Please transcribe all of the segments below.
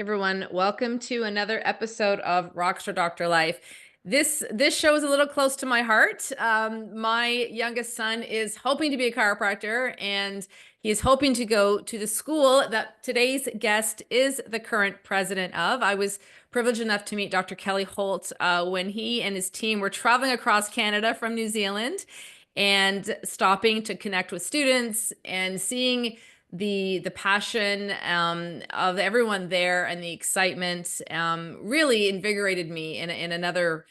Everyone, welcome to another episode of Rockstar Doctor Life. This show is a little close to my heart. My youngest son is hoping to be a chiropractor, and he is hoping to go to the school that today's guest is the current president of. I was privileged enough to meet Dr. Kelly Holt when he and his team were traveling across Canada from New Zealand and stopping to connect with students and seeing the passion of everyone there and the excitement really invigorated me in another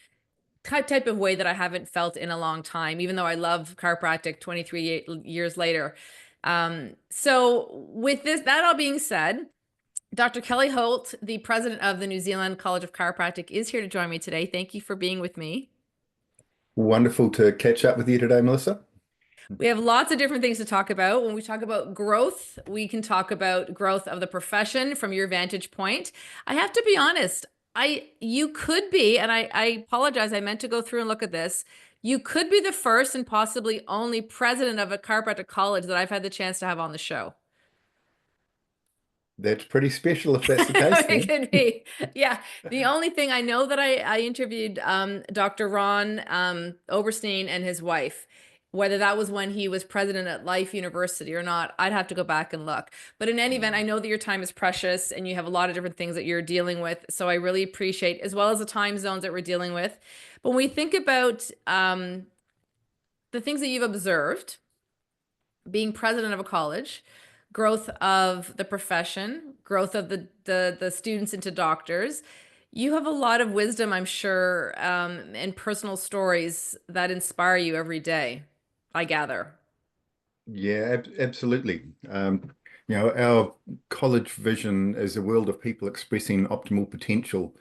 type of way that I haven't felt in a long time, even though I love chiropractic 23 years later. So with that all being said, Dr. Kelly Holt, the president of the New Zealand College of Chiropractic, is here to join me today. Thank you for being with me. Wonderful to catch up with you today, Melissa. We have lots of different things to talk about. When we talk about growth, we can talk about growth of the profession from your vantage point. I have to be honest, you could be, and I apologize, I meant to go through and look at this. You could be the first and possibly only president of a chiropractic college that I've had the chance to have on the show. That's pretty special if that's the case, It then. could be. Yeah. The only thing I know that I interviewed Dr. Ron Oberstein and his wife. Whether that was when he was president at Life University or not, I'd have to go back and look. But in any event, I know that your time is precious and you have a lot of different things that you're dealing with. So I really appreciate, as well as the time zones that we're dealing with. But when we think about the things that you've observed, being president of a college, growth of the profession, growth of the students into doctors. You have a lot of wisdom, I'm sure, and personal stories that inspire you every day, I gather. Yeah, absolutely. Our college vision is a world of people expressing optimal potential,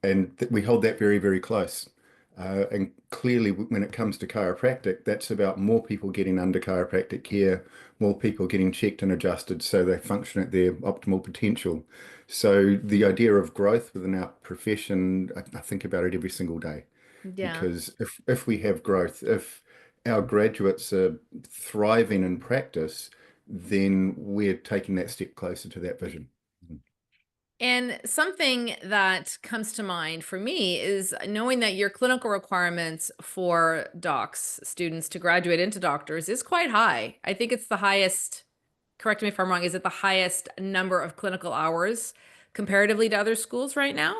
and we hold that very, very close. And clearly, when it comes to chiropractic, that's about more people getting under chiropractic care, more people getting checked and adjusted so they function at their optimal potential. So the idea of growth within our profession, I think about it every single day. Yeah. Because if we have growth, if our graduates are thriving in practice, then we're taking that step closer to that vision. And something that comes to mind for me is knowing that your clinical requirements for docs, students to graduate into doctors, is quite high. I think it's the highest, correct me if I'm wrong, is it the highest number of clinical hours comparatively to other schools right now?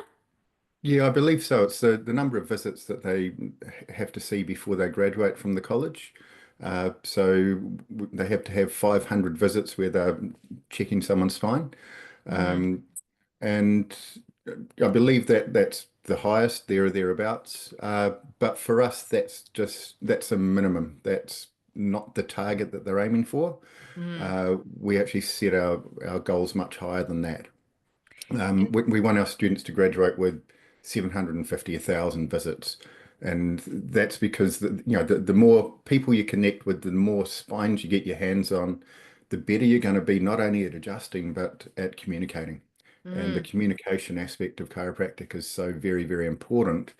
Yeah, I believe so. It's the number of visits that they have to see before they graduate from the college. They have to have 500 visits where they're checking someone's spine. Hmm. Um, and I believe that that's the highest there or thereabouts. But for us, that's a minimum. That's not the target that they're aiming for. Hmm. We actually set our goals much higher than that. We want our students to graduate with 750, 1,000 visits. And that's because the more people you connect with, the more spines you get your hands on, the better you're going to be not only at adjusting, but at communicating. And the Mm. communication aspect of chiropractic is so very, very important.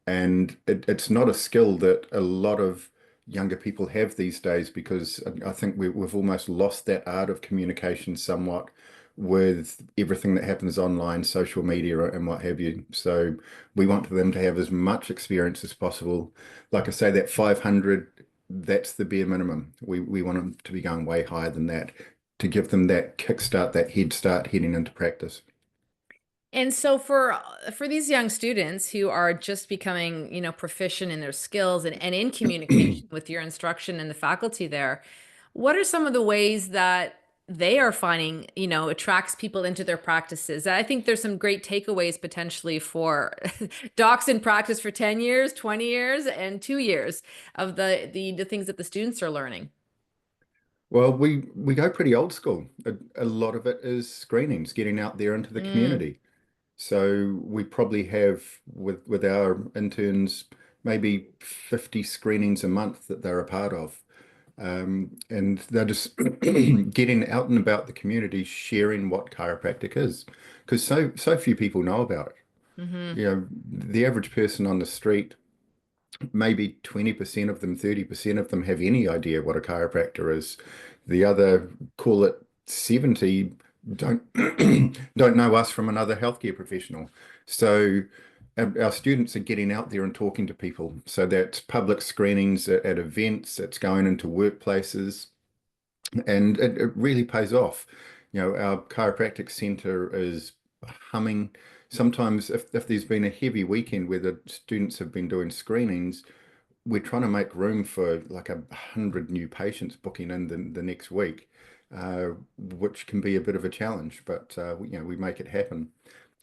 And it's not a skill that a lot of younger people have these days because I think we've almost lost that art of communication somewhat with everything that happens online, social media, and what have you. So we want them to have as much experience as possible. Like I say, that 500, that's the bare minimum. We want them to be going way higher than that to give them that kickstart, that head start heading into practice. And so for these young students who are just becoming, proficient in their skills and in communication with your instruction and the faculty there, what are some of the ways that they are finding, attracts people into their practices? I think there's some great takeaways potentially for docs in practice for 10 years, 20 years, and 2 years of the things that the students are learning. Well, we go pretty old school. A lot of it is screenings, getting out there into the Mm. community. So we probably have with our interns maybe 50 screenings a month that they're a part of. And they're just getting out and about the community, sharing what chiropractic is, because so few people know about it. Hmm. The average person on the street, maybe 20% of them, 30% of them have any idea what a chiropractor is. The other, call it 70, don't don't know us from another healthcare professional. So our students are getting out there and talking to people. So that's public screenings at events, it's going into workplaces, and it really pays off. Our chiropractic center is humming. Sometimes if there's been a heavy weekend where the students have been doing screenings, we're trying to make room for like 100 new patients booking in the next week, which can be a bit of a challenge, but we make it happen.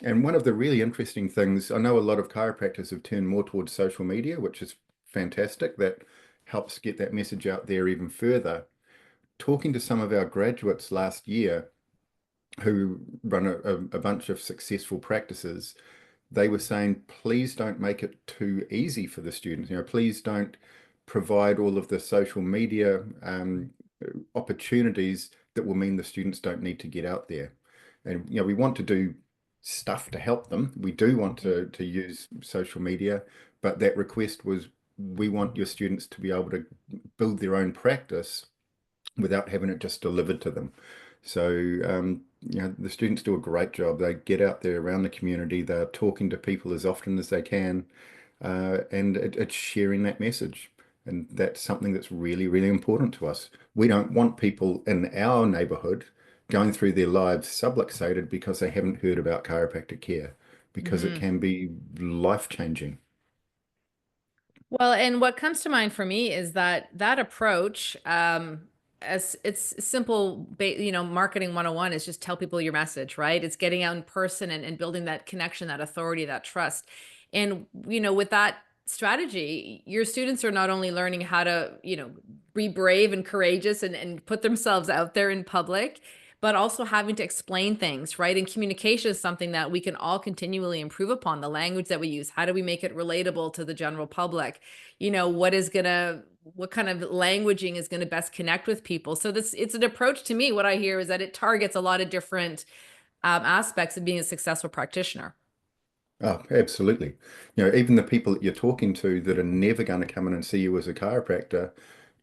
And one of the really interesting things, I know a lot of chiropractors have turned more towards social media, which is fantastic. That helps get that message out there even further. Talking to some of our graduates last year who run a bunch of successful practices, they were saying, please don't make it too easy for the students. Please don't provide all of the social media opportunities that will mean the students don't need to get out there. And we want to do stuff to help them. We do want to use social media, but that request was, we want your students to be able to build their own practice without having it just delivered to them. So, the students do a great job. They get out there around the community. They're talking to people as often as they can, and it's sharing that message. And that's something that's really, really important to us. We don't want people in our neighborhood going through their lives subluxated because they haven't heard about chiropractic care, because it Mhm. can be life-changing. Well, and what comes to mind for me is that approach, as it's simple, marketing 101 is just tell people your message, right? It's getting out in person and building that connection, that authority, that trust. And, with that strategy, your students are not only learning how to, be brave and courageous and put themselves out there in public, but also having to explain things, right? And communication is something that we can all continually improve upon. The language that we use, how do we make it relatable to the general public? What kind of languaging is gonna best connect with people? So it's an approach. To me, what I hear is that it targets a lot of different aspects of being a successful practitioner. Oh, absolutely. Even the people that you're talking to that are never going to come in and see you as a chiropractor,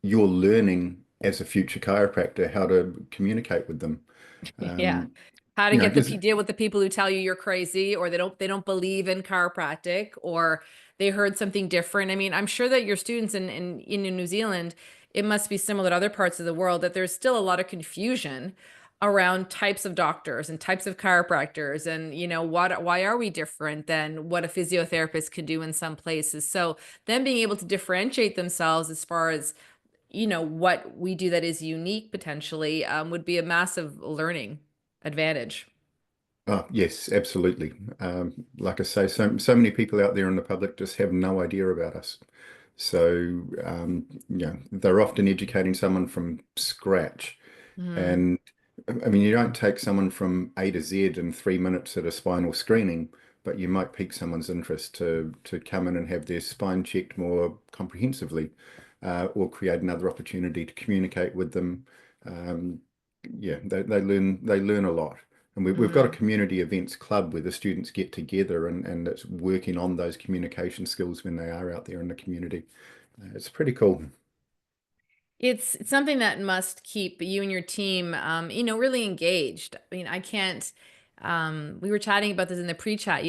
you're learning as a future chiropractor how to communicate with them. Yeah. Um, How to you know, get the just deal with the people who tell you you're crazy, or they don't believe in chiropractic, or they heard something different. I mean, I'm sure that your students in New Zealand, it must be similar to other parts of the world, that there's still a lot of confusion around types of doctors and types of chiropractors, and why are we different than what a physiotherapist can do in some places. So them being able to differentiate themselves as far as what we do that is unique potentially, would be a massive learning advantage. oh, yes, absolutely. Like I say, so many people out there in the public just have no idea about us. So, they're often educating someone from scratch. Mhm. And I mean, you don't take someone from A to Z in 3 minutes at a spinal screening, but you might pique someone's interest to come in and have their spine checked more comprehensively, or create another opportunity to communicate with them. Um, yeah, they learn a lot. And we've got a Mhm. community events club where the students get together and it's working on those communication skills when they are out there in the community. It's pretty cool. It's something that must keep you and your team, really engaged. I mean, I can't. We were chatting about this in the pre-chat.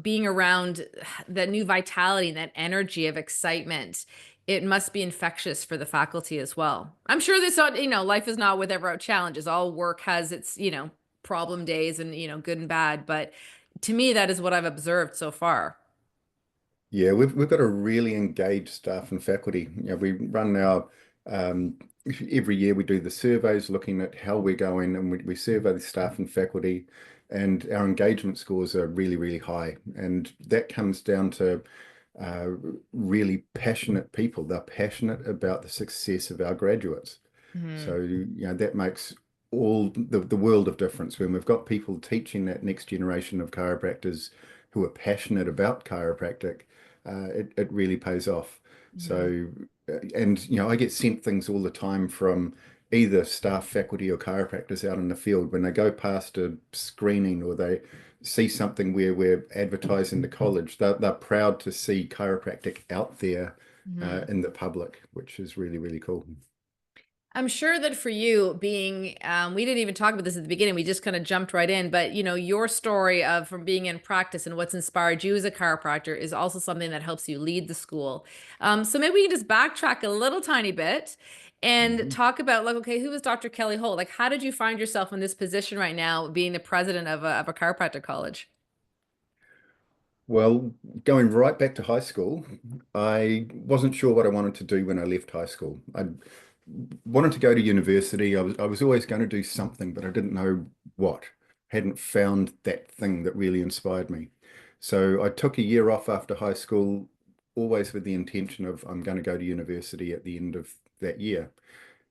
Being around that new vitality and that energy of excitement, it must be infectious for the faculty as well. I'm sure this, not, life is not without challenges. All work has its, problem days and good and bad. But to me, that is what I've observed so far. Yeah, we've got a really engaged staff and faculty. We run our um, every year we do the surveys looking at how we're going, and we survey the staff and faculty, and our engagement scores are really, really high. And that comes down to uh, really passionate people. They're passionate about the success of our graduates. So, Mhm. that makes all the world of difference when we've got people teaching that next generation of chiropractors who are passionate about chiropractic. It really pays off. Mhm. So, and I get sent things all the time from either staff, faculty, or chiropractors out in the field when they go past a screening or they see something where we're advertising the college. They're proud to see chiropractic out there Mhm. in the public, which is really, really cool. I'm sure that for you being, we didn't even talk about this at the beginning. We just kind of jumped right in. But your story of from being in practice and what's inspired you as a chiropractor is also something that helps you lead the school. So maybe we can just backtrack a little tiny bit and Mhm. talk about like, okay, who is Dr. Kelly Holt? Like, how did you find yourself in this position right now, being the president of a chiropractic college? Well, going right back to high school, I wasn't sure what I wanted to do when I left high school. I wanted to go to university. I was always going to do something, but I didn't know what. Hadn't found that thing that really inspired me. So I took a year off after high school, always with the intention of I'm going to go to university at the end of that year,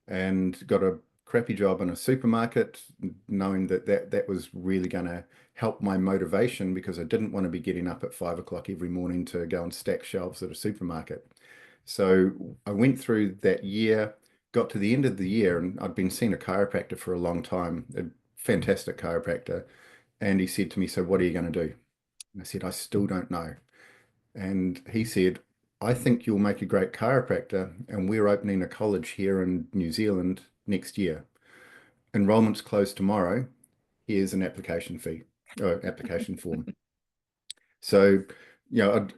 and got a crappy job in a supermarket, knowing that was really going to help my motivation because I didn't want to be getting up at 5 o'clock every morning to go and stack shelves at a supermarket. So I went through that year, got to the end of the year, and I'd been seeing a chiropractor for a long time, a fantastic chiropractor. And he said to me, "So what are you going to do?" And I said, "I still don't know." And he said, "I think you'll make a great chiropractor, and we're opening a college here in New Zealand next year. Enrollment's closed tomorrow. Here's an application fee, or application form." So, I'd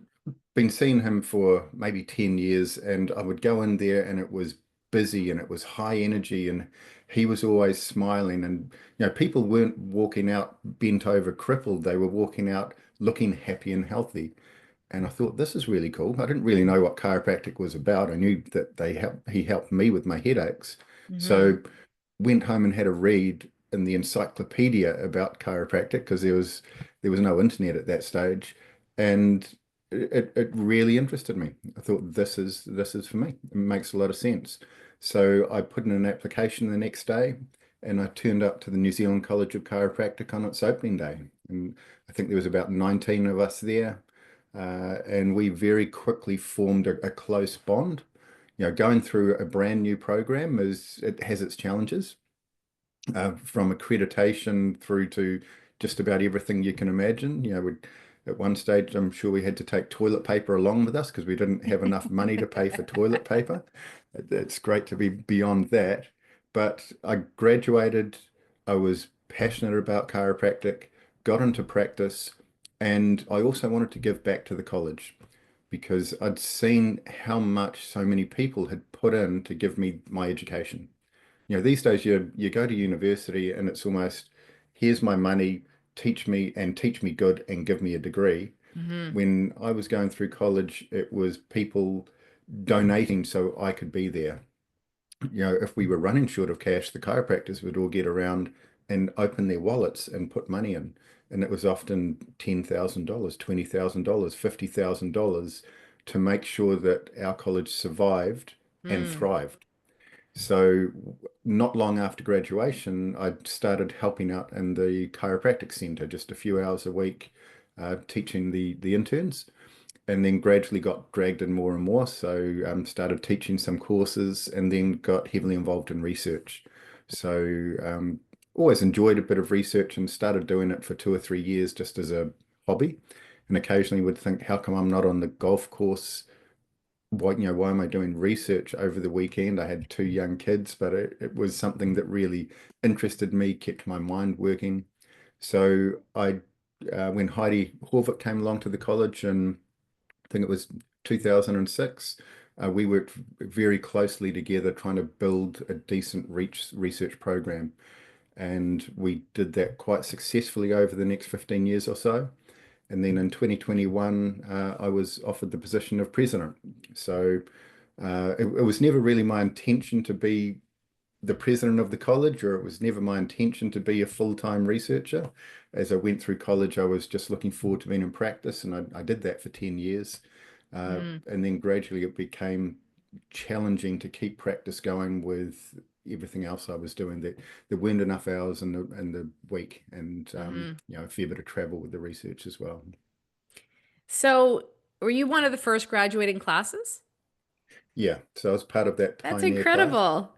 been seeing him for maybe 10 years, and I would go in there and it was busy and it was high energy, and he was always smiling. And, people weren't walking out bent over crippled, they were walking out looking happy and healthy. And I thought, this is really cool. I didn't really know what chiropractic was about. I knew that he helped me with my headaches. Hmm. So went home and had a read in the encyclopedia about chiropractic because there was no internet at that stage. And it really interested me. I thought this is for me. It makes a lot of sense. So I put in an application the next day, and I turned up to the New Zealand College of Chiropractic on its opening day. And I think there was about 19 of us there. And we very quickly formed a close bond. Going through a brand new program it has its challenges, from accreditation through to just about everything you can imagine. At one stage, I'm sure we had to take toilet paper along with us because we didn't have enough money to pay for toilet paper. It's great to be beyond that. But I graduated, I was passionate about chiropractic, got into practice, and I also wanted to give back to the college because I'd seen how much so many people had put in to give me my education. These days you go to university and it's almost, here's my money, teach me and teach me good and give me a degree. Hmm. When I was going through college, it was people donating so I could be there. If we were running short of cash, the chiropractors would all get around and open their wallets and put money in. And it was often $10,000, $20,000, $50,000 to make sure that our college survived and Mm. thrived. So not long after graduation, I started helping out in the chiropractic center, just a few hours a week, teaching the interns, and then gradually got dragged in more and more. So started teaching some courses, and then got heavily involved in research. So always enjoyed a bit of research and started doing it for 2 or 3 years just as a hobby. And occasionally would think, how come I'm not on the golf course? Why am I doing research over the weekend? I had two young kids, but it was something that really interested me, kept my mind working. So when Heidi Horvath came along to the college, and I think it was 2006, we worked very closely together trying to build a decent research program. And we did that quite successfully over the next 15 years or so. And then in 2021, I was offered the position of president. So it was never really my intention to be the president of the college, or it was never my intention to be a full-time researcher. As I went through college, I was just looking forward to being in practice, and I did that for 10 years. Mm. And then gradually it became challenging to keep practice going with everything else I was doing. There weren't enough hours in the week, and Hmm. a fair bit of travel with the research as well. So, were you one of the first graduating classes? Yeah, so I was part of that That's pioneer class. incredible.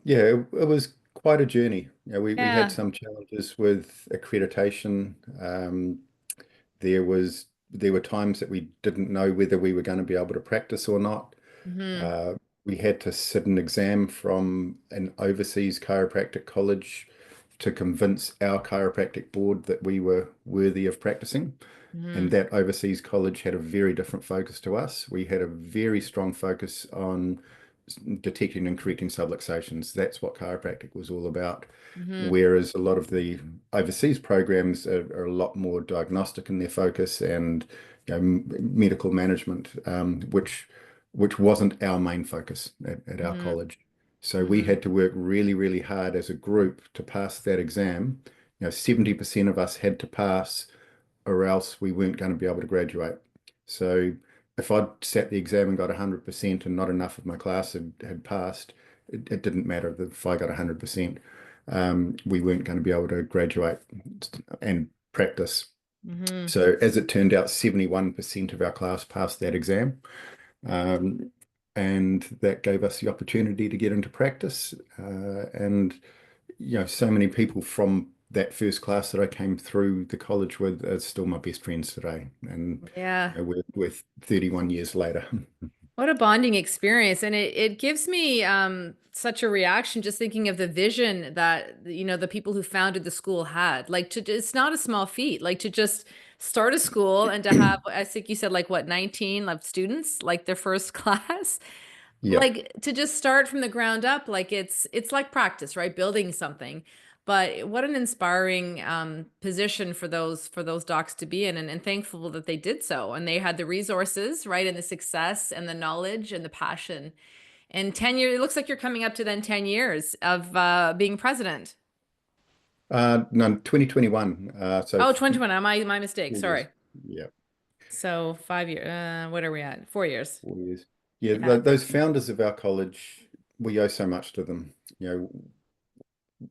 Yeah, it was quite a journey. We had Yeah. some challenges with accreditation. There were times that we didn't know whether we were going to be able to practice or not. Hmm. we had to sit an exam from an overseas chiropractic college to convince our chiropractic board that we were worthy of practicing. And Hmm. that overseas college had a very different focus to us. We had a very strong focus on detecting and correcting subluxations. That's what chiropractic was all about. Hmm. Whereas a lot of the overseas programs are a lot more diagnostic in their focus and medical management, which wasn't our main focus at our Hmm. college. So we Hmm. had to work really, really hard as a group to pass that exam. 70% of us had to pass or else we weren't going to be able to graduate. So if I'd sat the exam and got 100% and not enough of my class had passed, it didn't matter if I got 100%. We weren't going to be able to graduate and practice. Hmm. So as it turned out, 71% of our class passed that exam. Um, and that gave us the opportunity to get into practice. And so many people from that first class that I came through the college with are still my best friends today. And Yeah. we're 31 years later. What a bonding experience. And it gives me such a reaction just thinking of the vision that, the people who founded the school had. Like it's not a small feat, like to just start a school and to have, I think you said like what, 19 like students, like their first class. Yeah. Like to just start from the ground up, like it's like practice, right? Building something. But what an inspiring position for those docs to be in, and thankful that they did so, and they had the resources, right, and the success and the knowledge and the passion. And 10 years, it looks like you're coming up to then 10 years of being president. No, 2021. So Oh, 2021. My mistake. 4 years. Sorry. Yeah, So 5 years. What are we at? 4 years. 4 years. Yeah, Yeah. those founders of our college, we owe so much to them.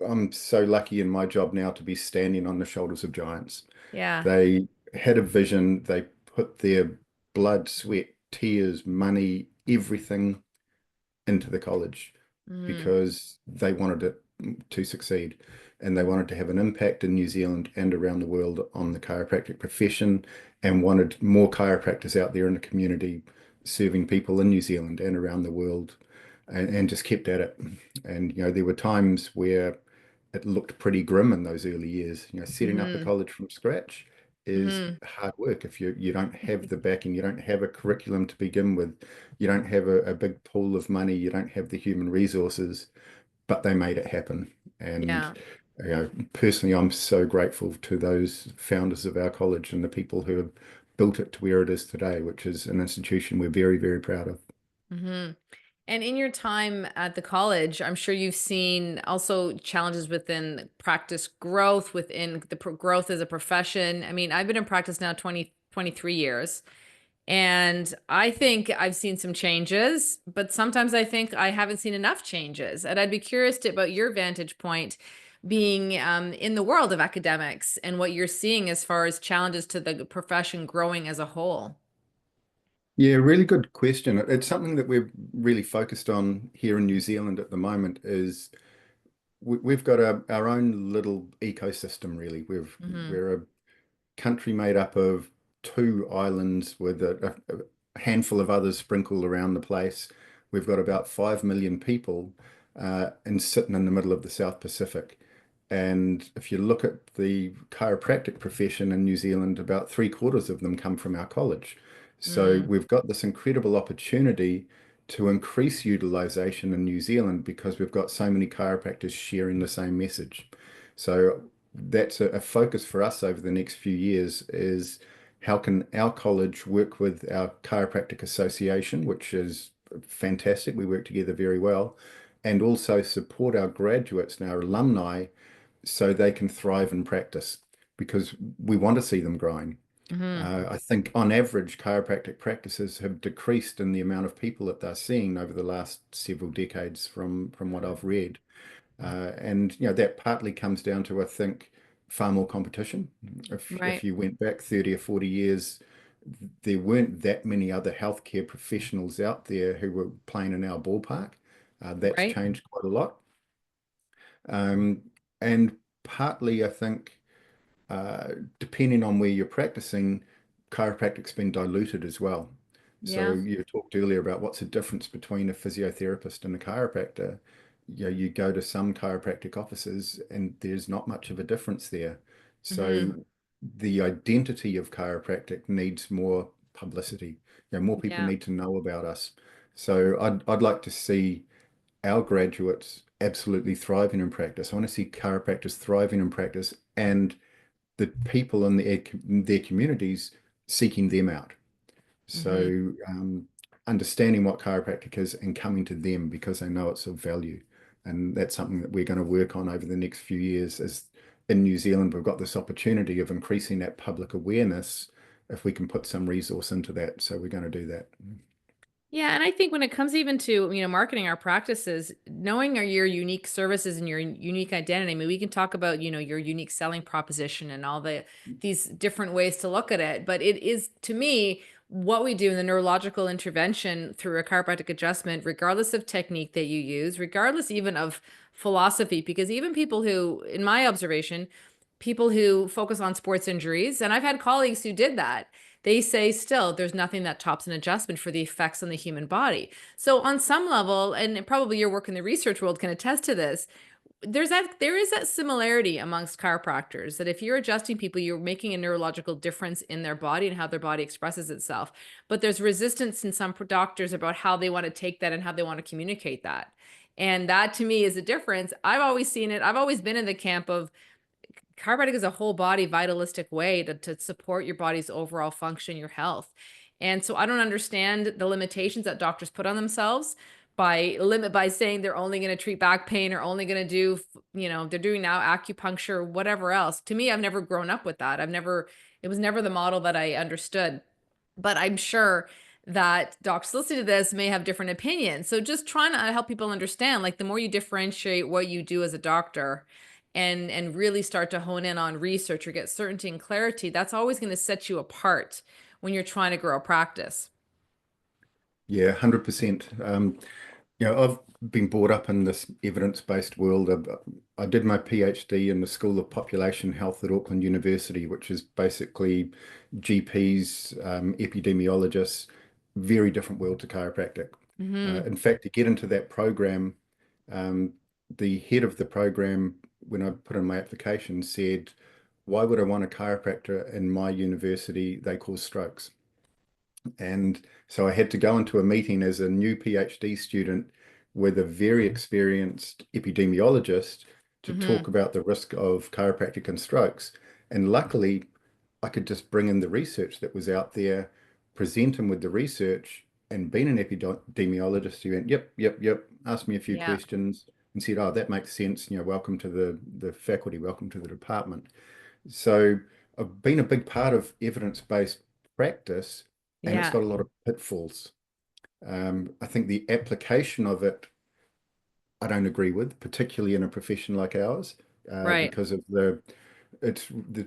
I'm so lucky in my job now to be standing on the shoulders of giants. Yeah. They had a vision, they put their blood, sweat, tears, money, everything into the college Mm, because they wanted it to succeed and they wanted to have an impact in New Zealand and around the world on the chiropractic profession and wanted more chiropractors out there in the community serving people in New Zealand and around the world and just kept at it. And there were times where it looked pretty grim in those early years. Setting up a mm-hmm. college from scratch is Mm-hmm. hard work. If you don't have the backing, you don't have a curriculum to begin with, you don't have a big pool of money, you don't have the human resources, but they made it happen. And Yeah. personally, I'm so grateful to those founders of our college and the people who have built it to where it is today, which is an institution we're very, very proud of. Mm-hmm. And in your time at the college, I'm sure you've seen also challenges within practice growth, within the growth as a profession. I mean, I've been in practice now 23 years, and I think I've seen some changes, but sometimes I think I haven't seen enough changes. And I'd be curious about your vantage point being in the world of academics and what you're seeing as far as challenges to the profession growing as a whole. Yeah, really good question. It's something that we're really focused on here in New Zealand at the moment is we've got our own little ecosystem, really. Mm-hmm. We're a country made up of two islands with a handful of others sprinkled around the place. We've got about 5 million people and sitting in the middle of the South Pacific. And if you look at the chiropractic profession in New Zealand, about three-quarters of them come from our college. So Mm, we've got this incredible opportunity to increase utilization in New Zealand because we've got so many chiropractors sharing the same message. So that's a focus for us over the next few years is how can our college work with our chiropractic association, which is fantastic. We work together very well, and also support our graduates and our alumni so they can thrive in practice because we want to see them growing. mm-hmm. I think on average, chiropractic practices have decreased in the amount of people that they're seeing over the last several decades from what I've read. And that partly comes down to, I think, far more competition. If Right. you went back 30 or 40 years, there weren't that many other healthcare professionals out there who were playing in our ballpark. That's Right. changed quite a lot. Um, and partly, I think, depending on where you're practicing, chiropractic's been diluted as well. So Yeah. you talked earlier about what's the difference between a physiotherapist and a chiropractor. You go to some chiropractic offices and there's not much of a difference there. Hmm. So the identity of chiropractic needs more publicity. More people Yeah. need to know about us. So I'd like to see our graduates absolutely thriving in practice. I want to see chiropractors thriving in practice and the people in their communities seeking them out. Hmm. So understanding what chiropractic is and coming to them because they know it's of value. And that's something that we're going to work on over the next few years. As in New Zealand, we've got this opportunity of increasing that public awareness if we can put some resource into that. So we're going to do that. Yeah, and I think when it comes even to, marketing our practices, knowing your unique services and your unique identity, I mean, we can talk about, your unique selling proposition and all these different ways to look at it, but it is to me what we do in the neurological intervention through a chiropractic adjustment, regardless of technique that you use, regardless even of philosophy, because even people who, in my observation, people who focus on sports injuries, and I've had colleagues who did that, they say still there's nothing that tops an adjustment for the effects on the human body. So on some level, and probably your work in the research world can attest to this, there is that similarity amongst chiropractors that if you're adjusting people, you're making a neurological difference in their body and how their body expresses itself. But there's resistance in some doctors about how they want to take that and how they want to communicate that. And that to me is a difference. I've always seen it. I've always been in the camp of chiropractic is a whole body vitalistic way to support your body's overall function, your health. And so I don't understand the limitations that doctors put on themselves by saying they're only going to treat back pain or only going to do, they're doing now acupuncture, whatever else. To me, I've never grown up with that. It was never the model that I understood. But I'm sure that docs listening to this may have different opinions. So just trying to help people understand, like the more you differentiate what you do as a doctor and really start to hone in on research or get certainty and clarity, that's always going to set you apart when you're trying to grow a practice. Yeah, 100%. I've been brought up in this evidence-based world. I did my PhD in the School of Population Health at Auckland University, which is basically GPs, epidemiologists, very different world to chiropractic. Hmm. In fact, to get into that program, um, the head of the program, when I put in my application, said, "Why would I want a chiropractor in my university? They cause strokes." And so I had to go into a meeting as a new PhD student with a very experienced epidemiologist to talk Hmm. about the risk of chiropractic and strokes. And luckily, I could just bring in the research that was out there, present him with the research, and being an epidemiologist, he went, "Yep, yep, yep," asked me a few Yeah. questions and said, "Oh, that makes sense. Welcome to the faculty, welcome to the department." So I've been a big part of evidence-based practice, and it's Yeah. got a lot of pitfalls. I think the application of it, I don't agree with, particularly in a profession like ours, Right. because of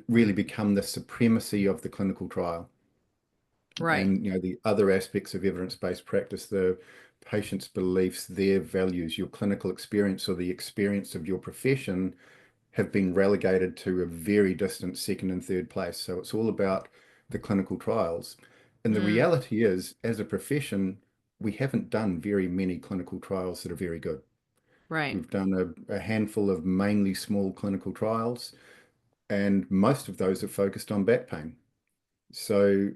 really become the supremacy of the clinical trial. Right. And the other aspects of evidence-based practice, the patient's beliefs, their values, your clinical experience, or the experience of your profession have been relegated to a very distant second and third place. So it's all about the clinical trials. And the Mm. reality is, as a profession, we haven't done very many clinical trials that are very good. Right. We've done a handful of mainly small clinical trials, and most of those are focused on back pain. So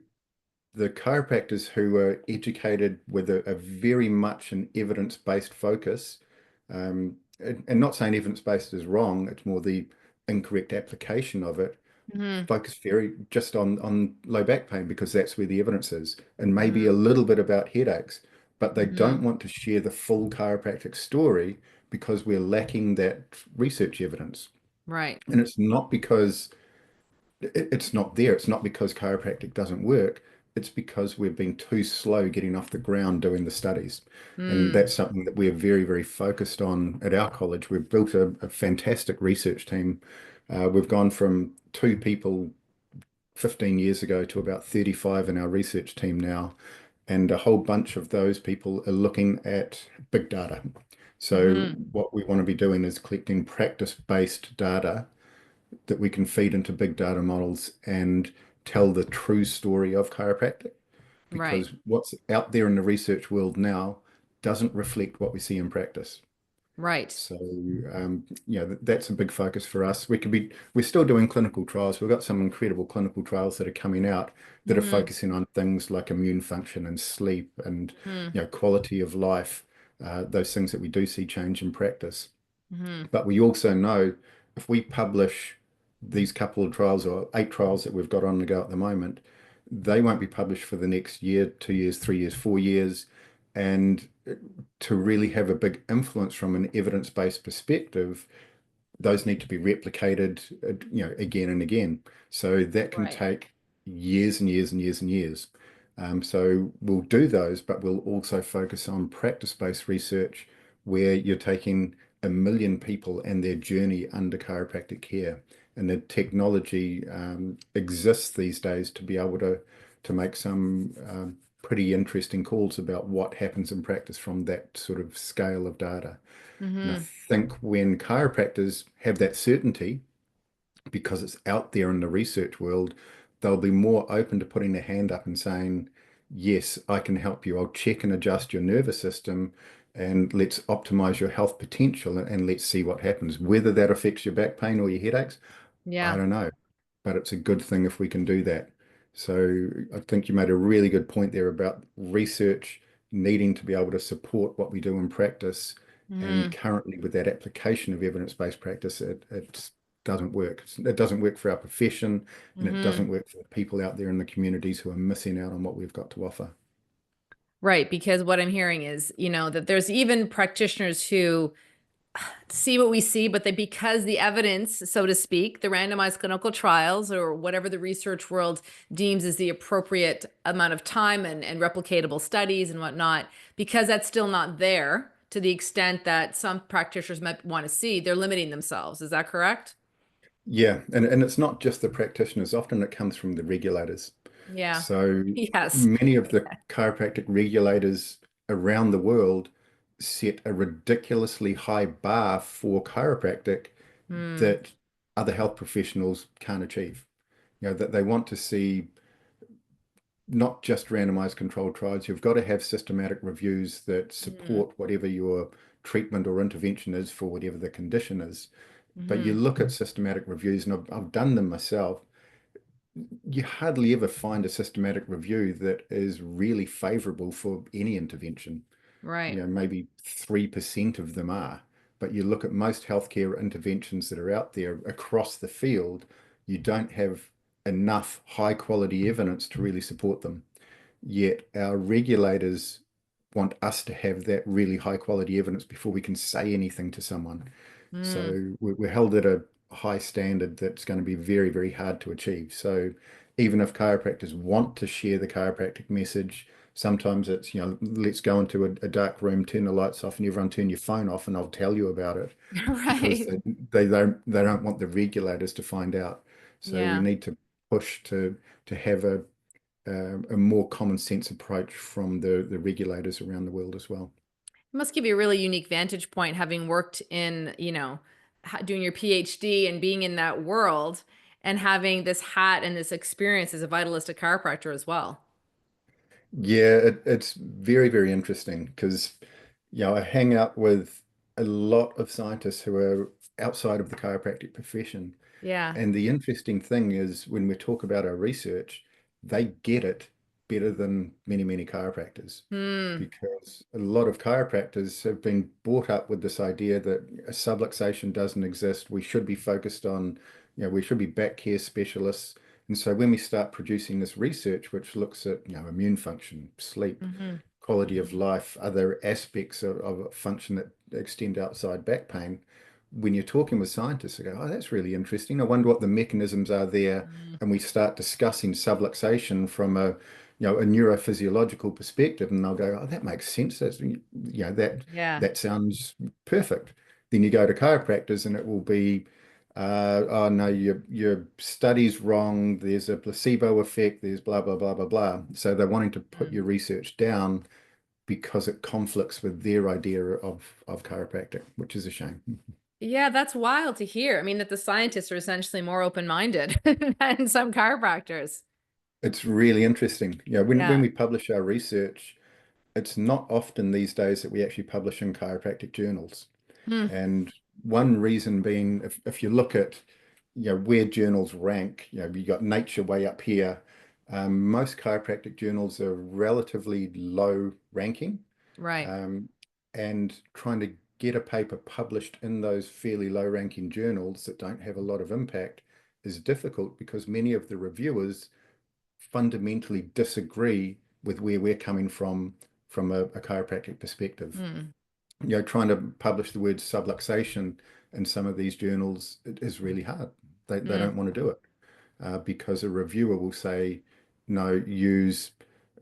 the chiropractors who are educated with a very much an evidence-based focus, and not saying evidence-based is wrong, it's more the incorrect application of it, Hmm. focus very just on low back pain because that's where the evidence is, and maybe a Hmm. little bit about headaches, but they Hmm. don't want to share the full chiropractic story because we're lacking that research evidence. Right. And it's not because it's not there. It's not because chiropractic doesn't work. It's because we've been too slow getting off the ground doing the studies. And Mm. that's something that we're very, very focused on at our college. We've built a fantastic research team. We've gone from 2 people 15 years ago to about 35 in our research team now. And a whole bunch of those people are looking at big data. So Hmm. what we want to be doing is collecting practice-based data that we can feed into big data models and tell the true story of chiropractic. Right. because what's out there in the research world now doesn't reflect what we see in practice. Right. So, that's a big focus for us. We're still doing clinical trials. We've got some incredible clinical trials that are coming out that are Mm-hmm. focusing on things like immune function and sleep and, Mm-hmm. quality of life, those things that we do see change in practice. Mm-hmm. But we also know if we publish these couple of trials or 8 trials that we've got on the go at the moment, they won't be published for the next year, 2 years, 3 years, 4 years. And to really have a big influence from an evidence-based perspective, those need to be replicated, again and again. So that can Right. take years and years and years and years. So we'll do those, but we'll also focus on practice-based research where you're taking 1 million people and their journey under chiropractic care. And the technology exists these days to be able to make some pretty interesting calls about what happens in practice from that sort of scale of data. And I Mm-hmm. think when chiropractors have that certainty, because it's out there in the research world, they'll be more open to putting their hand up and saying, yes, I can help you. I'll check and adjust your nervous system and let's optimize your health potential and let's see what happens. Whether that affects your back pain or your headaches, I Yeah. don't know, but it's a good thing if we can do that. So I think you made a really good point there about research needing to be able to support what we do in practice. And Mm-hmm. currently, with that application of evidence-based practice, it doesn't work. It doesn't work for our profession, and it Mm-hmm. doesn't work for the people out there in the communities who are missing out on what we've got to offer. Right. Because what I'm hearing is, that there's even practitioners who see what we see, but they, because the evidence, so to speak, the randomized clinical trials or whatever the research world deems as the appropriate amount of time and replicatable studies and whatnot, because that's still not there to the extent that some practitioners might want to see, they're limiting themselves. Is that correct? Yeah, and it's not just the practitioners. Often it comes from the regulators. Yeah. So Yes. many of the chiropractic regulators around the world set a ridiculously high bar for chiropractic Hmm. that other health professionals can't achieve. That they want to see not just randomized controlled trials. You've got to have systematic reviews that Mm-hmm. support whatever your treatment or intervention is for whatever the condition is. But you Mm-hmm. look at systematic reviews, and I've done them myself. You hardly ever find a systematic review that is really favorable for any intervention. Right. Maybe 3% of them are. But you look at most healthcare interventions that are out there across the field, you don't have enough high quality evidence to really support them. Yet our regulators want us to have that really high quality evidence before we can say anything to someone. Mm. So we're held at a high standard that's going to be very, very hard to achieve. So even if chiropractors want to share the chiropractic message, sometimes it's, let's go into a dark room, turn the lights off, and everyone turn your phone off, and I'll tell you about it because Right. they don't want the regulators to find out. So we Yeah. need to push to have a more common sense approach from the regulators around the world as well. It must give you a really unique vantage point having worked in, doing your PhD and being in that world and having this hat and this experience as a vitalistic chiropractor as well. Yeah, it's very, very interesting because, I hang out with a lot of scientists who are outside of the chiropractic profession. Yeah. And the interesting thing is when we talk about our research, they get it better than many, many chiropractors Hmm. because a lot of chiropractors have been brought up with this idea that a subluxation doesn't exist. We should be focused on, we should be back care specialists. And so when we start producing this research, which looks at, immune function, sleep, Mm-hmm. quality of life, other aspects of function that extend outside back pain, when you're talking with scientists, they go, oh, that's really interesting. I wonder what the mechanisms are there. Mm. And we start discussing subluxation from a neurophysiological perspective, and they'll go, oh, that makes sense. That Yeah. that sounds perfect. Then you go to chiropractors, and it will be, oh no, your study's wrong. There's a placebo effect. There's blah blah blah blah blah. So they're wanting to put Mm. your research down because it conflicts with their idea of chiropractic, which is a shame. Yeah, that's wild to hear. I mean, that the scientists are essentially more open-minded than some chiropractors. It's really interesting. When Yeah. we publish our research, it's not often these days that we actually publish in chiropractic journals. Hmm. And one reason being, if you look at, where journals rank, you got Nature way up here. Most chiropractic journals are relatively low ranking. Right. Um, and trying to get a paper published in those fairly low ranking journals that don't have a lot of impact is difficult because many of the reviewers fundamentally disagree with where we're coming from a chiropractic perspective. Hmm. Trying to publish the word subluxation in some of these journals is really hard. They Hmm. don't want to do it because a reviewer will say, no, use,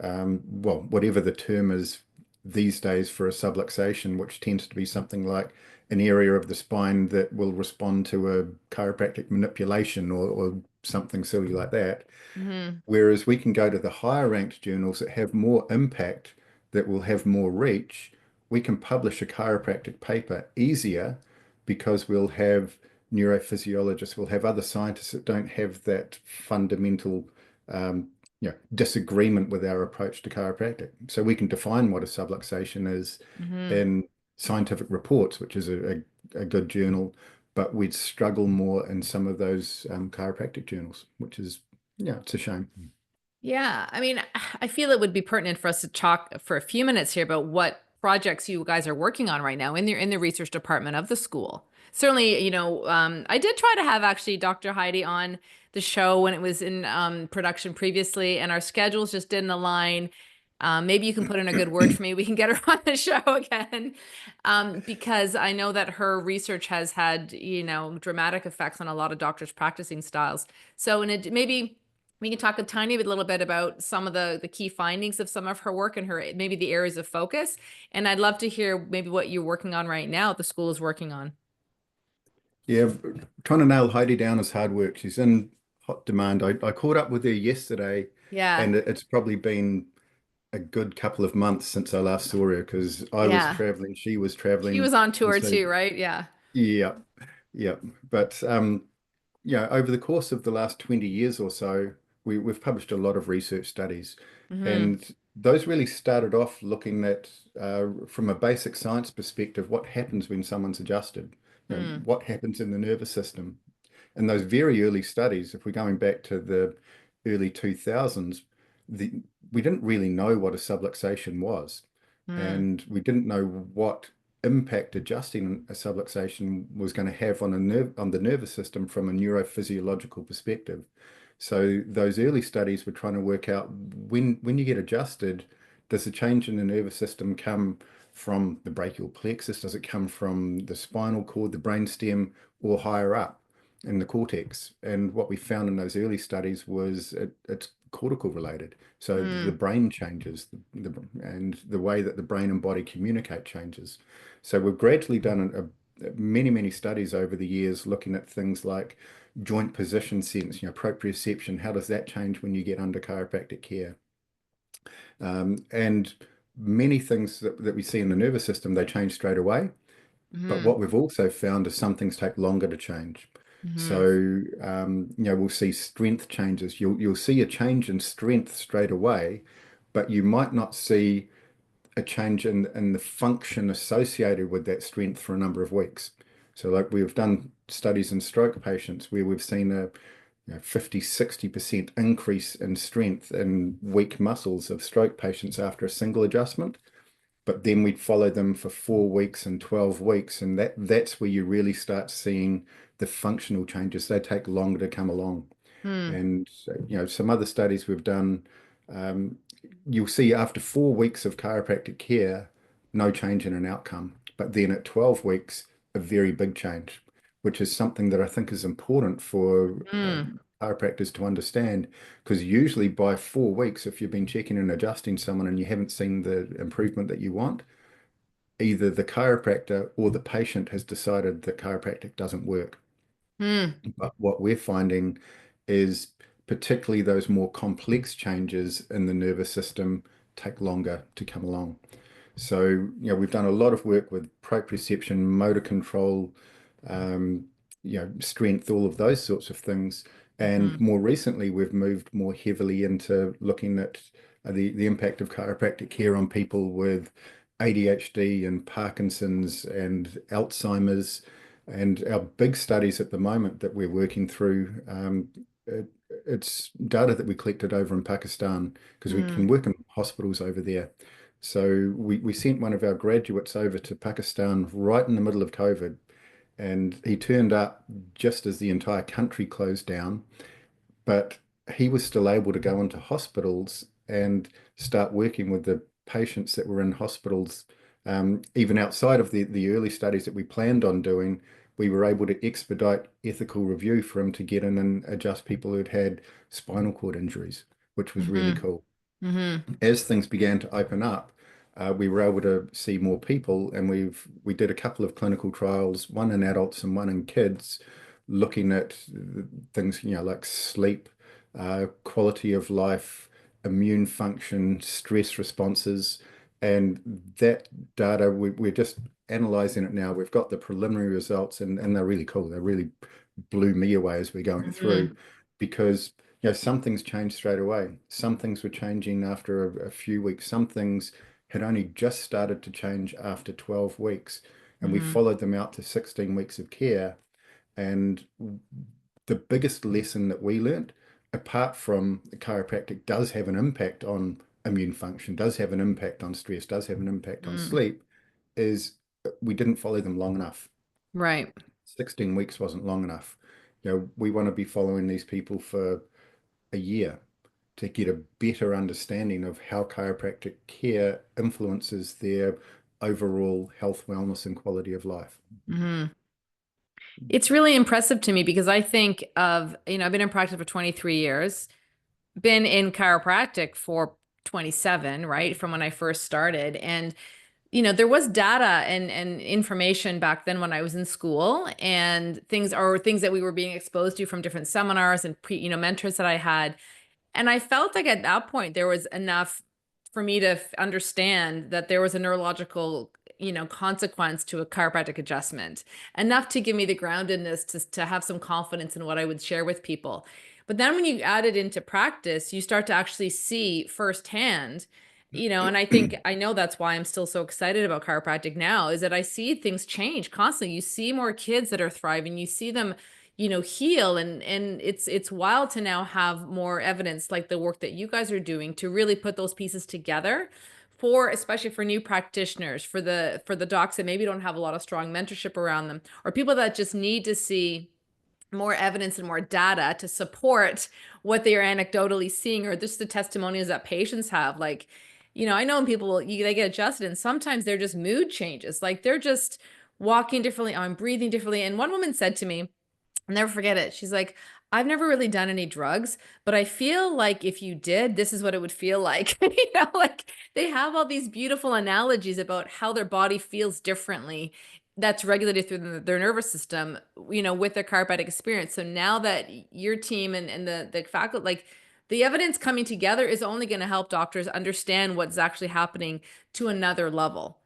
well, whatever the term is these days for a subluxation, which tends to be something like an area of the spine that will respond to a chiropractic manipulation or something silly like that. Hmm. Whereas we can go to the higher ranked journals that have more impact, that will have more reach. We can publish a chiropractic paper easier because we'll have neurophysiologists, we'll have other scientists that don't have that fundamental disagreement with our approach to chiropractic. So we can define what a subluxation is Hmm. in scientific reports, which is a good journal, but we'd struggle more in some of those chiropractic journals, which is yeah, it's a shame. Yeah, I mean, I feel it would be pertinent for us to talk for a few minutes here about what projects you guys are working on right now in the research department of the school. Certainly, I did try to have actually Dr. Heidi on the show when it was in production previously, and our schedules just didn't align. Maybe you can put in a good word for me. We can get her on the show again, because I know that her research has had, dramatic effects on a lot of doctors' practicing styles. So, maybe we can talk a tiny bit, little bit about some of the key findings of some of her work and her maybe the areas of focus. And I'd love to hear maybe what you're working on right now, the school is working on. Yeah, trying to nail Heidi down is hard work. She's in hot demand. I caught up with her yesterday, Yeah. and it's probably been a good couple of months since I last saw her because I was Yeah. traveling, she was She was traveling, on and tour so too, right? Yeah. yeah, yeah. But over the course of the last 20 years or so, we've published a lot of research studies, Mm-hmm. and those really started off looking at, from a basic science perspective, what happens when someone's adjusted. Hmm. What happens in the nervous system. In those very early studies, if we're going back to the early 2000s, the, we didn't really know what a subluxation was. Hmm. And we didn't know what impact adjusting a subluxation was going to have on on the nervous system from a neurophysiological perspective. So those early studies were trying to work out when you get adjusted, does the change in the nervous system come from the brachial plexus? Does it come from the spinal cord, the brainstem, or higher up in the cortex? And what we found in those early studies was it's cortical related. So the Hmm. brain changes, and the way that the brain and body communicate changes. So we've gradually done many, many studies over the years looking at things like joint position sense, proprioception. How does that change when you get under chiropractic care? And many things that we see in the nervous system, they change straight away. But Hmm. what we've also found is some things take longer to change. Hmm. So, we'll see strength changes. You'll see a change in strength straight away, but you might not see a change in the function associated with that strength for a number of weeks. So, like we've done studies in stroke patients where we've seen a 50, 60% increase in strength in weak muscles of stroke patients after a single adjustment. But then we'd follow them for 4 weeks and 12 weeks, and that's where you really start seeing the functional changes. They take longer to come along. Hmm. And some other studies we've done, um, you'll see after 4 weeks of chiropractic care, no change in an outcome. But then at 12 weeks, a very big change, which is something that I think is important for Hmm. chiropractors to understand. Because usually by 4 weeks, if you've been checking and adjusting someone and you haven't seen the improvement that you want, either the chiropractor or the patient has decided that chiropractic doesn't work. Hmm. But what we're finding is particularly those more complex changes in the nervous system take longer to come along. So, we've done a lot of work with proprioception, motor control, um, strength, all of those sorts of things. And more recently, we've moved more heavily into looking at the impact of chiropractic care on people with ADHD and Parkinson's and Alzheimer's. And our big studies at the moment that we're working through, it's data that we collected over in Pakistan because we Mm, can work in hospitals over there. So we sent one of our graduates over to Pakistan right in the middle of COVID, and he turned up just as the entire country closed down, but he was still able to go into hospitals and start working with the patients that were in hospitals. Even outside of the early studies that we planned on doing, we were able to expedite ethical review for him to get in and adjust people who'd had spinal cord injuries, which was really hmm cool. hmm As things began to open up, we were able to see more people, and we did a couple of clinical trials, one in adults and one in kids, looking at things, like sleep, quality of life, immune function, stress responses, and that data we're just analyzing it now. We've got the preliminary results, and they're really cool. They really blew me away as we're going through hmm because some things changed straight away. Some things were changing after a few weeks. Some things had only just started to change after 12 weeks. And we hmm followed them out to 16 weeks of care. And the biggest lesson that we learned, apart from chiropractic does have an impact on immune function, does have an impact on stress, does have an impact on mm, sleep, is we didn't follow them long enough. right. 16 weeks wasn't long enough. We want to be following these people for a year to get a better understanding of how chiropractic care influences their overall health, wellness, and quality of life. hmm It's really impressive to me because I think of, I've been in practice for 23 years, been in chiropractic for 27, right? From when I first started. And there was data and information back then when I was in school and things that we were being exposed to from different seminars and mentors that I had. And I felt like at that point there was enough for me to understand that there was a neurological, consequence to a chiropractic adjustment, enough to give me the groundedness to have some confidence in what I would share with people. But then when you add it into practice, you start to actually see firsthand, and I know that's why I'm still so excited about chiropractic now, is that I see things change constantly. You see more kids that are thriving, you see them heal, and it's wild to now have more evidence like the work that you guys are doing to really put those pieces together for, especially for new practitioners, for the docs that maybe don't have a lot of strong mentorship around them, or people that just need to see more evidence and more data to support what they are anecdotally seeing, or just the testimonials that patients have. Like, I know when people they get adjusted and sometimes they're just mood changes, like they're just walking differently, I'm breathing differently. And one woman said to me, I'll never forget it. She's like, I've never really done any drugs, but I feel like if you did, this is what it would feel like. Like they have all these beautiful analogies about how their body feels differently that's regulated through their nervous system, with their chiropractic experience. So now that your team and the faculty, like the evidence coming together is only going to help doctors understand what's actually happening to another level.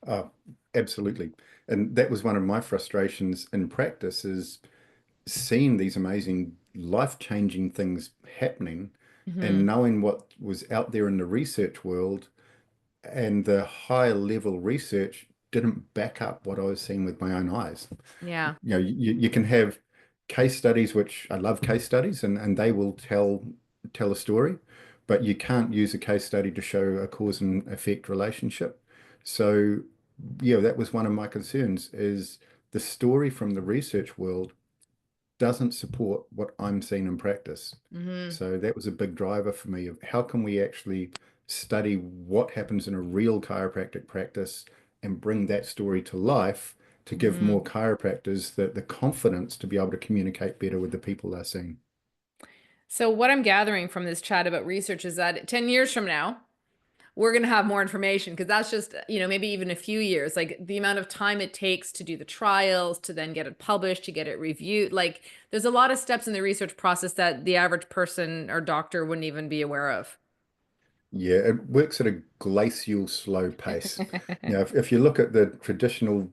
Oh, absolutely. And that was one of my frustrations in practice is seeing these amazing life-changing things happening and Hmm. knowing what was out there in the research world and the high level research didn't back up what I was seeing with my own eyes. Yeah. You can have case studies, which I love case studies, and they will tell a story, but you can't use a case study to show a cause and effect relationship. So, that was one of my concerns is the story from the research world doesn't support what I'm seeing in practice. Hmm. So that was a big driver for me of how can we actually study what happens in a real chiropractic practice and bring that story to life to give Hmm. more chiropractors the confidence to be able to communicate better with the people they're seeing. So what I'm gathering from this chat about research is that 10 years from now, we're going to have more information because that's just, maybe even a few years, like the amount of time it takes to do the trials, to then get it published, to get it reviewed. Like there's a lot of steps in the research process that the average person or doctor wouldn't even be aware of. Yeah, it works at a glacial slow pace. If you look at the traditional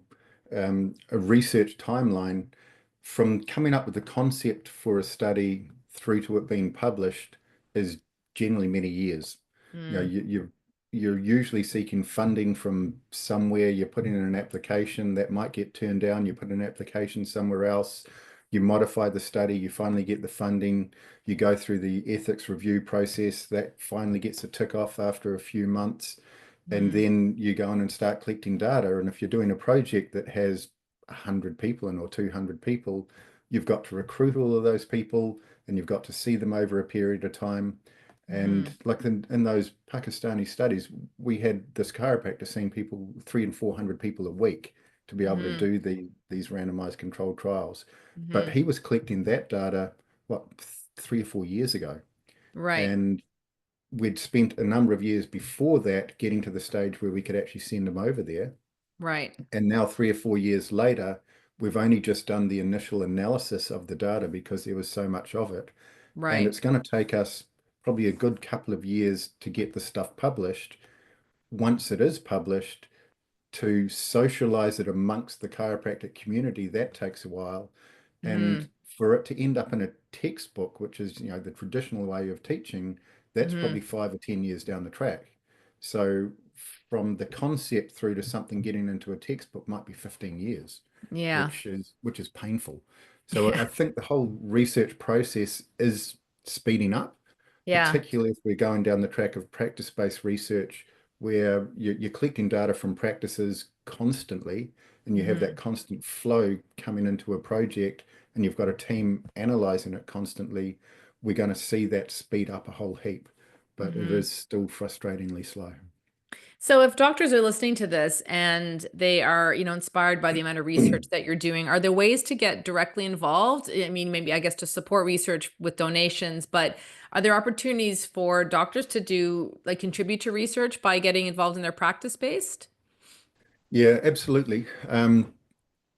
research timeline, from coming up with the concept for a study through to it being published is generally many years. You know, Mm, you're usually seeking funding from somewhere. You're putting in an application that might get turned down. You put an application somewhere else. You modify the study. You finally get the funding. You go through the ethics review process. That finally gets a tick off after a few months. And mm, then you go on and start collecting data. And if you're doing a project that has 100 people in or 200 people, you've got to recruit all of those people and you've got to see them over a period of time. And mm, like in those Pakistani studies, we had this chiropractor seeing people, 300 and 400 people a week to be able to mm, do these randomized controlled trials. But mm. he was collecting that data, what, 3 or 4 years ago. Right, And we'd spent a number of years before that getting to the stage where we could actually send them over there. right, And now, 3 or 4 years later, we've only just done the initial analysis of the data because there was so much of it. And right. it's going to take us probably a good couple of years to get the stuff published. Once it is published, to socialize it amongst the chiropractic community, that takes a while. And Mm, for it to end up in a textbook, which is, the traditional way of teaching, that's mm. probably 5 or 10 years down the track. So from the concept through to something getting into a textbook might be 15 years, Yeah, which is painful. So yeah, I think the whole research process is speeding up, yeah. particularly if we're going down the track of practice-based research where you're collecting data from practices constantly and you have that Hmm. constant flow coming into a project and you've got a team analyzing it constantly, we're going to see that speed up a whole heap, but it Hmm. is still frustratingly slow. So if doctors are listening to this and they are, inspired by the amount of research that you're doing, are there ways to get directly involved? I mean, maybe I guess to support research with donations, but are there opportunities for doctors to do like contribute to research by getting involved in their practice based? Yeah, absolutely.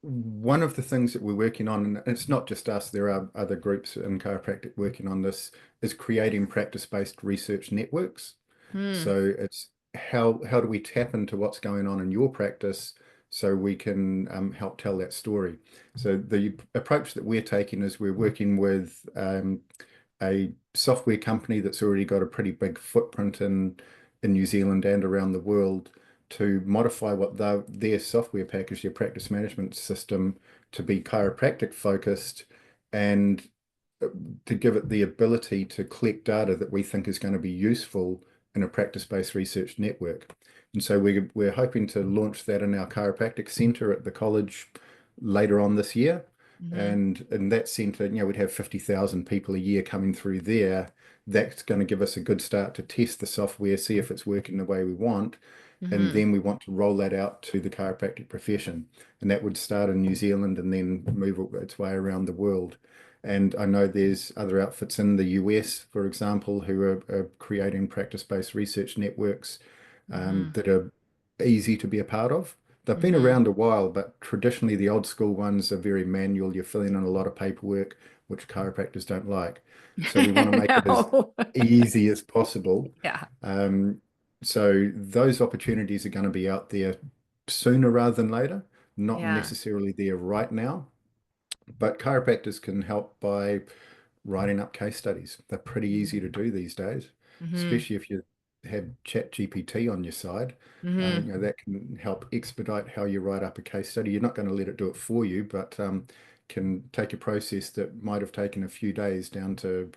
One of the things that we're working on, and it's not just us, there are other groups in chiropractic working on this, is creating practice-based research networks. Hmm. So it's how do we tap into what's going on in your practice so we can help tell that story. So the approach that we're taking is we're working with a software company that's already got a pretty big footprint in New Zealand and around the world to modify what their software package, their practice management system, to be chiropractic focused and to give it the ability to collect data that we think is going to be useful in a practice-based research network. And so we're hoping to launch that in our chiropractic center at the college later on this year. Hmm. And in that center, we'd have 50,000 people a year coming through there. That's going to give us a good start to test the software, see if it's working the way we want. And Hmm. then we want to roll that out to the chiropractic profession. And that would start in New Zealand and then move its way around the world. And I know there's other outfits in the US, for example, who are creating practice-based research networks Hmm. that are easy to be a part of. They've been Hmm. around a while, but traditionally the old school ones are very manual. You're filling in a lot of paperwork, which chiropractors don't like. So we want to make it as No. easy as possible. Yeah. Um, so those opportunities are going to be out there sooner rather than later, not Yeah. necessarily there right now. But chiropractors can help by writing up case studies. They're pretty easy to do these days, Hmm. especially if you have Chat GPT on your side. Hmm. That can help expedite how you write up a case study. You're not going to let it do it for you, but can take a process that might have taken a few days down to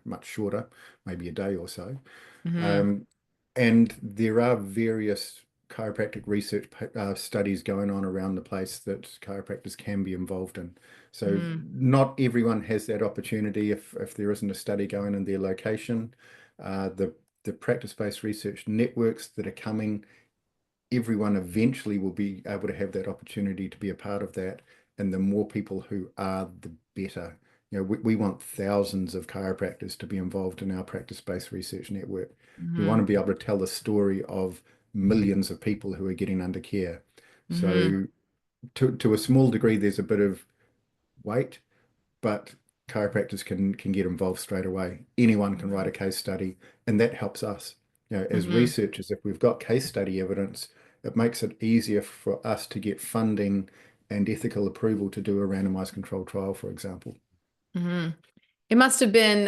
much shorter, maybe a day or so. Hmm. Um, and there are various chiropractic research studies going on around the place that chiropractors can be involved in. So Hmm. not everyone has that opportunity if there isn't a study going in their location. The practice-based research networks that are coming, everyone eventually will be able to have that opportunity to be a part of that. And the more people who are, the better. We want thousands of chiropractors to be involved in our practice-based research network. We want Hmm. to be able to tell the story of millions of people who are getting under care. Hmm. So to a small degree, there's a bit of wait, but chiropractors can get involved straight away. Anyone can write a case study, and that helps us. As Hmm. researchers, if we've got case study evidence, it makes it easier for us to get funding and ethical approval to do a randomized controlled trial, for example. Hmm. It must have been,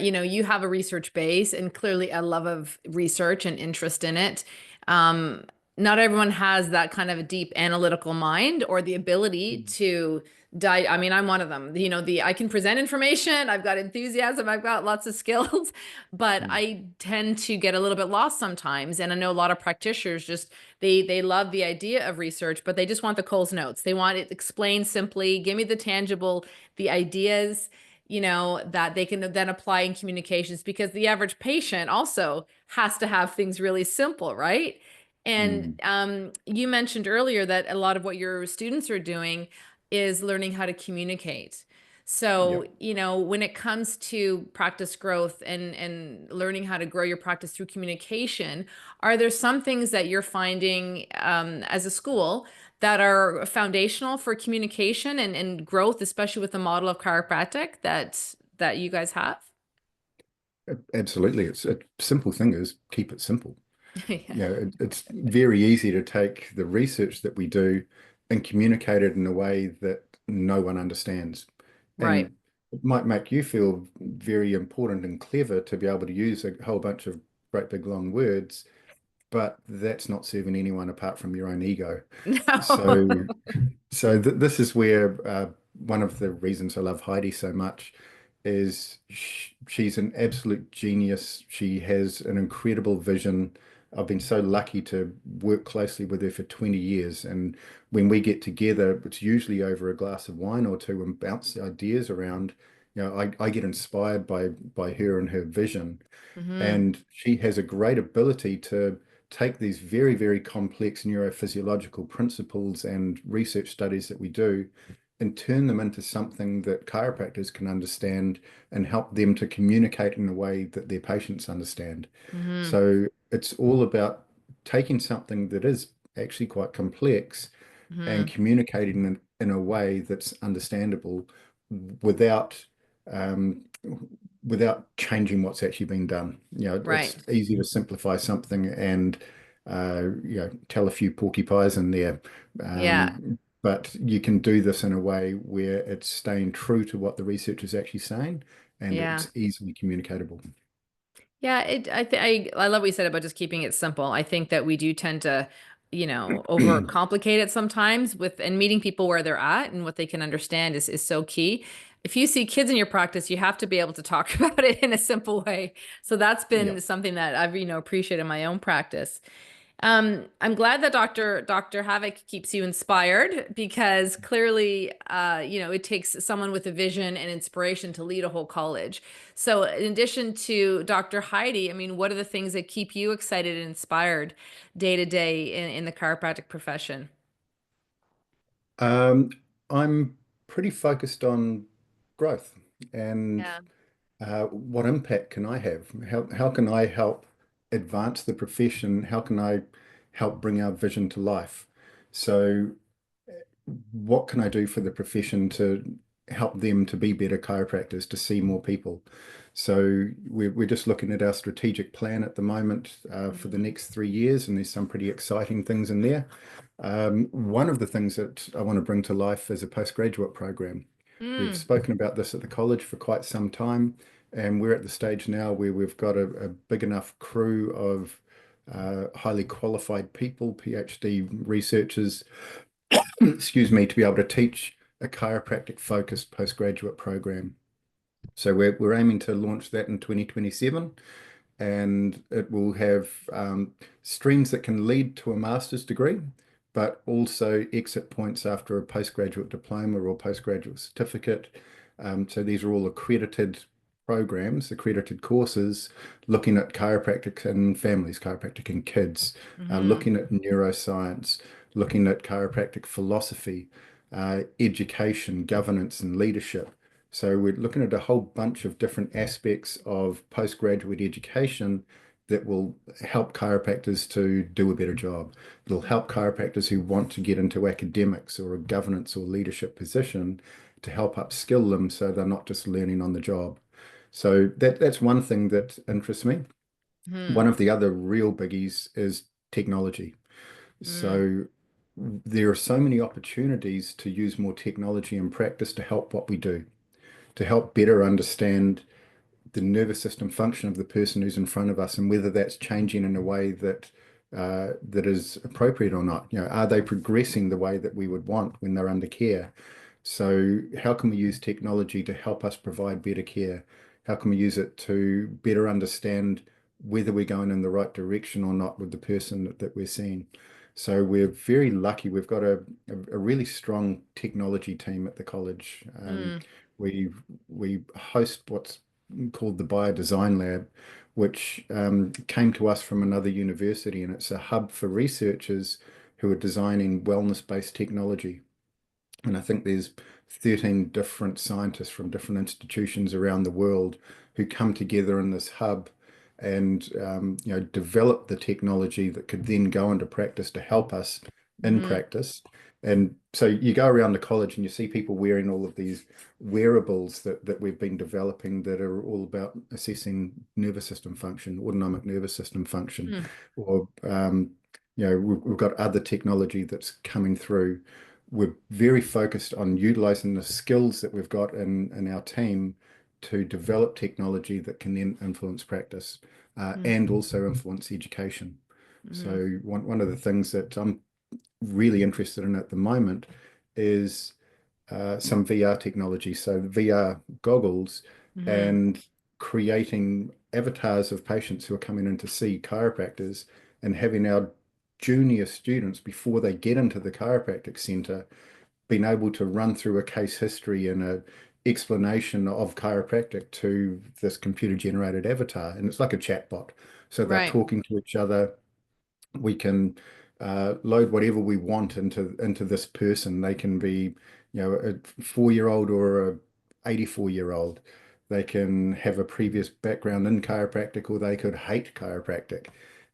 you have a research base and clearly a love of research and interest in it. Um, Not everyone has that kind of a deep analytical mind or the ability Mm. to dive. I mean, I'm one of them. I can present information, I've got enthusiasm, I've got lots of skills, but Mm. I tend to get a little bit lost sometimes. And I know a lot of practitioners just they love the idea of research, but they just want the Coles notes. They want it explained simply, give me the tangible, the ideas, that they can then apply in communications, because the average patient also has to have things really simple, right? And Mm. you mentioned earlier that a lot of what your students are doing is learning how to communicate. So, Yep. when it comes to practice growth and learning how to grow your practice through communication, are there some things that you're finding as a school that are foundational for communication and growth, especially with the model of chiropractic that you guys have? Absolutely. It's a simple thing is keep it simple. Yeah. It's very easy to take the research that we do and communicate it in a way that no one understands. Right. And it might make you feel very important and clever to be able to use a whole bunch of great big long words, but that's not serving anyone apart from your own ego. No. So, this is where one of the reasons I love Heidi so much is she's an absolute genius. She has an incredible vision. I've been so lucky to work closely with her for 20 years. And when we get together, it's usually over a glass of wine or two and bounce ideas around. I get inspired by her and her vision. Hmm. And she has a great ability to take these very, very complex neurophysiological principles and research studies that we do and turn them into something that chiropractors can understand and help them to communicate in a way that their patients understand. Hmm. So it's all about taking something that is actually quite complex and Hmm. communicating in a way that's understandable without um, without changing what's actually being done. It's Right. easy to simplify something and tell a few porky pies in there. Yeah. But you can do this in a way where it's staying true to what the research is actually saying and Yeah. it's easily communicatable. Yeah, I love what you said about just keeping it simple. I think that we do tend to, overcomplicate it sometimes with and meeting people where they're at and what they can understand is so key. If you see kids in your practice, you have to be able to talk about it in a simple way. So that's Yeah. been something that I've, appreciated in my own practice. I'm glad that Dr. Havoc keeps you inspired, because clearly, it takes someone with a vision and inspiration to lead a whole college. So, in addition to Dr. Heidi, I mean, what are the things that keep you excited and inspired day to day in the chiropractic profession? Um, I'm pretty focused on growth and Yeah. what impact can I have? How can I help advance the profession? How can I help bring our vision to life? So, what can I do for the profession to help them to be better chiropractors, to see more people? So, we're just looking at our strategic plan at the moment for the Hmm. next 3 years, and there's some pretty exciting things in there. One of the things that I want to bring to life is a postgraduate program. We've Mm. spoken about this at the college for quite some time, and we're at the stage now where we've got a big enough crew of highly qualified people, PhD researchers, excuse me, to be able to teach a chiropractic focused postgraduate program. So we're aiming to launch that in 2027, and it will have streams that can lead to a master's degree, but also exit points after a postgraduate diploma or postgraduate certificate. So these are all accredited programs, accredited courses, looking at chiropractic and families, chiropractic and kids, Hmm. looking at neuroscience, looking at chiropractic philosophy, education, governance, and leadership. So we're looking at a whole bunch of different aspects of postgraduate education that will help chiropractors to do a better job. It'll help chiropractors who want to get into academics or a governance or leadership position to help upskill them so they're not just learning on the job. So that's one thing that interests me. Hmm. One of the other real biggies is technology. Mm. So there are so many opportunities to use more technology in practice to help what we do, to help better understand the nervous system function of the person who's in front of us and whether that's changing in a way that that is appropriate or not. You know, are they progressing the way that we would want when they're under care? So how can we use technology to help us provide better care? How can we use it to better understand whether we're going in the right direction or not with the person that we're seeing? So we're very lucky. We've got a really strong technology team at the college. Mm, We we host what's called the Biodesign Lab, which came to us from another university, and it's a hub for researchers who are designing wellness-based technology. And I think there's 13 different scientists from different institutions around the world who come together in this hub and develop the technology that could then go into practice to help us in mm-hmm, practice. And so you go around the college and you see people wearing all of these wearables that we've been developing that are all about assessing nervous system function, autonomic nervous system function, mm, or we've got other technology that's coming through. We're very focused on utilizing the skills that we've got in our team to develop technology that can then influence practice and also influence education. mm-hmm, So one of the things that I'm really interested in at the moment is some VR technology, so VR goggles, mm-hmm, and creating avatars of patients who are coming in to see chiropractors and having our junior students before they get into the chiropractic center been able to run through a case history and a explanation of chiropractic to this computer generated avatar. And it's like a chatbot. So they're right. talking to each other. We can load whatever we want into this person. They can be, a 4-year-old or a 84-year-old. They can have a previous background in chiropractic or they could hate chiropractic.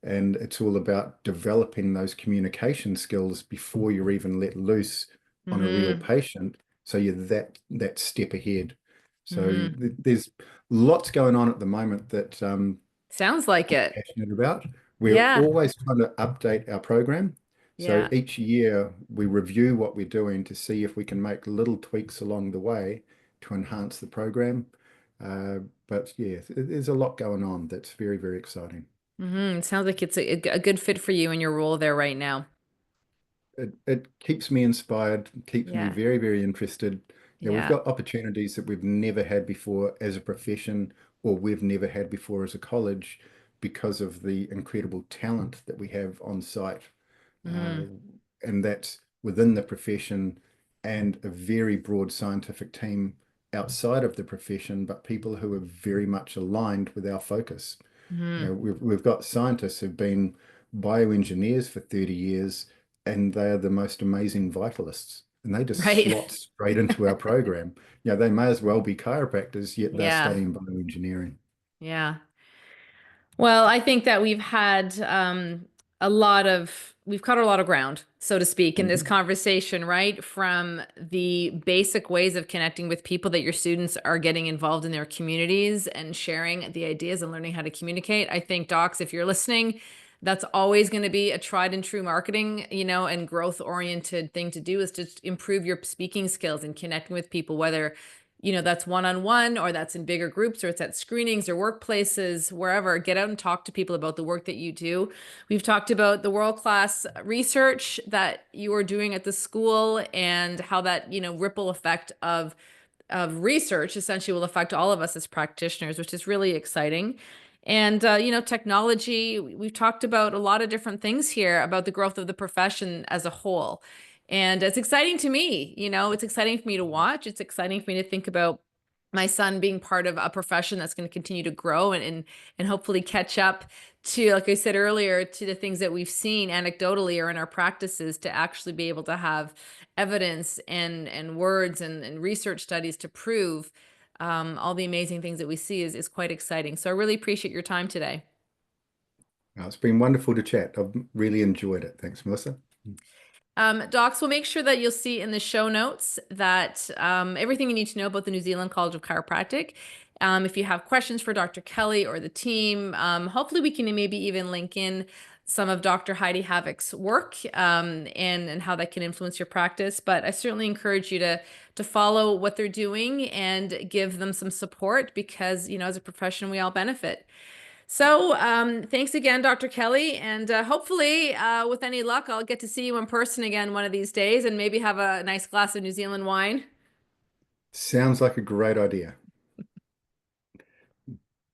And it's all about developing those communication skills before you're even let loose on a real Mm-hmm, patient. So you're that step ahead. So mm-hmm. there's lots going on at the moment that Sounds like I'm it. passionate about. We're Yeah, always trying to update our program. So yeah. each year we review what we're doing to see if we can make little tweaks along the way to enhance the program. Uh, but yeah, there's a lot going on that's very, very exciting. Mm-hmm. Sounds like it's a good fit for you in your role there right now. It keeps me inspired, keeps me Yeah, very, very interested. You know, we've yeah. got opportunities that we've never had before as a profession, or we've never had before as a college because of the incredible talent that we have on site. Mm-hmm, Uh, and that's within the profession and a very broad scientific team outside of the profession, but people who are very much aligned with our focus. You mm-hmm. know, we've got scientists who've been bioengineers for 30 years, and they are the most amazing vitalists. And they just Right. slot straight into our program. You know, they may as well be chiropractors, yet they're Yeah, studying bioengineering. yeah. Well, I think that we've had we've covered a lot of ground, so to speak, in this Mhm. conversation, right? From the basic ways of connecting with people that your students are getting involved in their communities and sharing the ideas and learning how to communicate. I think, docs, if you're listening, that's always going to be a tried and true marketing, and growth oriented thing to do is to improve your speaking skills and connecting with people, whether that's one-on-one or that's in bigger groups or it's at screenings or workplaces, wherever. Get out and talk to people about the work that you do. We've talked about the world-class research that you are doing at the school and how that, ripple effect of research essentially will affect all of us as practitioners, which is really exciting. And technology, we've talked about a lot of different things here about the growth of the profession as a whole. And it's exciting to me, it's exciting for me to watch. It's exciting for me to think about my son being part of a profession that's going to continue to grow and hopefully catch up to, like I said earlier, to the things that we've seen anecdotally or in our practices, to actually be able to have evidence and words and research studies to prove all the amazing things that we see is quite exciting. So I really appreciate your time today. It's been wonderful to chat. I've really enjoyed it. Thanks, Melissa. Docs, will make sure that you'll see in the show notes that everything you need to know about the New Zealand College of Chiropractic. If you have questions for Dr. Kelly or the team, hopefully we can maybe even link in some of Dr. Heidi Havoc's work, and how that can influence your practice. But I certainly encourage you to follow what they're doing and give them some support because, as a profession, we all benefit. So thanks again, Dr. Kelly. And hopefully, with any luck, I'll get to see you in person again one of these days and maybe have a nice glass of New Zealand wine. Sounds like a great idea.